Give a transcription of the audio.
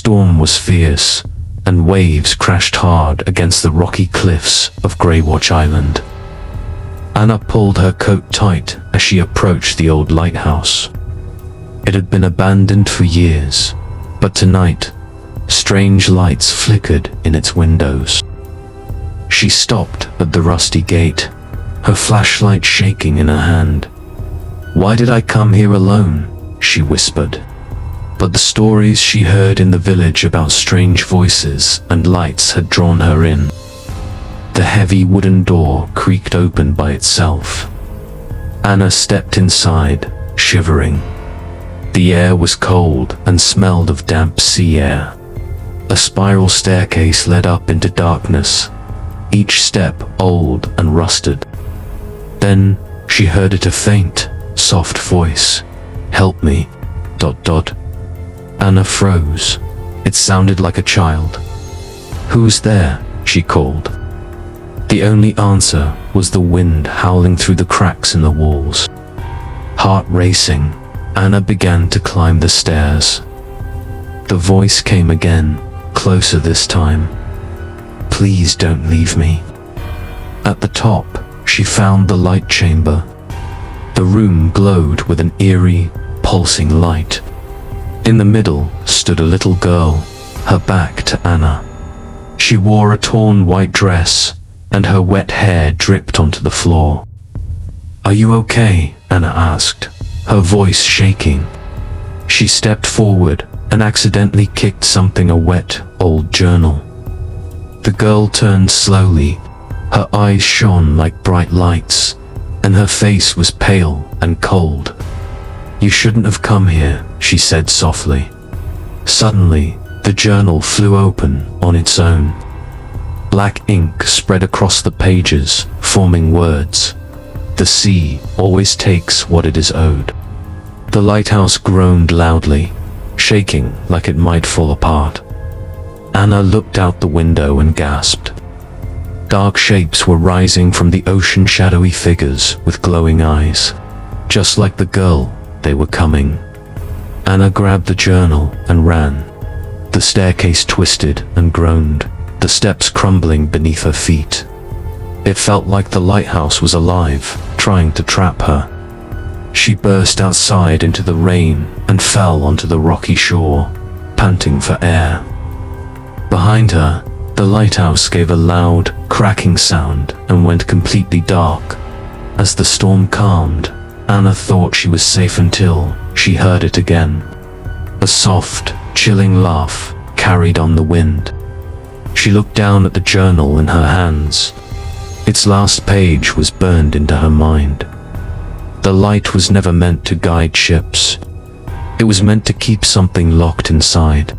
storm was fierce, and waves crashed hard against the rocky cliffs of Greywatch Island. Anna pulled her coat tight as she approached the old lighthouse. It had been abandoned for years, but tonight, strange lights flickered in its windows. She stopped at the rusty gate, her flashlight shaking in her hand. "Why did I come here alone?" she whispered. But the stories she heard in the village about strange voices and lights had drawn her in. The heavy wooden door creaked open by itself. Anna stepped inside, shivering. The air was cold and smelled of damp sea air. A spiral staircase led up into darkness, each step old and rusted. Then she heard it, a faint, soft voice. "Help me, ... Anna froze. It sounded like a child. "Who's there?" she called. The only answer was the wind howling through the cracks in the walls. Heart racing, Anna began to climb the stairs. The voice came again, closer this time. "Please don't leave me." At the top, she found the light chamber. The room glowed with an eerie, pulsing light. In the middle stood a little girl, her back to Anna. She wore a torn white dress, and her wet hair dripped onto the floor. "Are you okay?" Anna asked, her voice shaking. She stepped forward and accidentally kicked something, a wet, old journal. The girl turned slowly. Her eyes shone like bright lights, and her face was pale and cold. "You shouldn't have come here," she said softly. Suddenly, the journal flew open on its own. Black ink spread across the pages, forming words. "The sea always takes what it is owed." The lighthouse groaned loudly, shaking like it might fall apart. Anna looked out the window and gasped. Dark shapes were rising from the ocean, shadowy figures with glowing eyes. Just like the girl, they were coming. Anna grabbed the journal and ran. The staircase twisted and groaned, the steps crumbling beneath her feet. It felt like the lighthouse was alive, trying to trap her. She burst outside into the rain and fell onto the rocky shore, panting for air. Behind her, the lighthouse gave a loud, cracking sound and went completely dark. As the storm calmed, Anna thought she was safe until she heard it again. A soft, chilling laugh carried on the wind. She looked down at the journal in her hands. Its last page was burned into her mind. The light was never meant to guide ships. It was meant to keep something locked inside.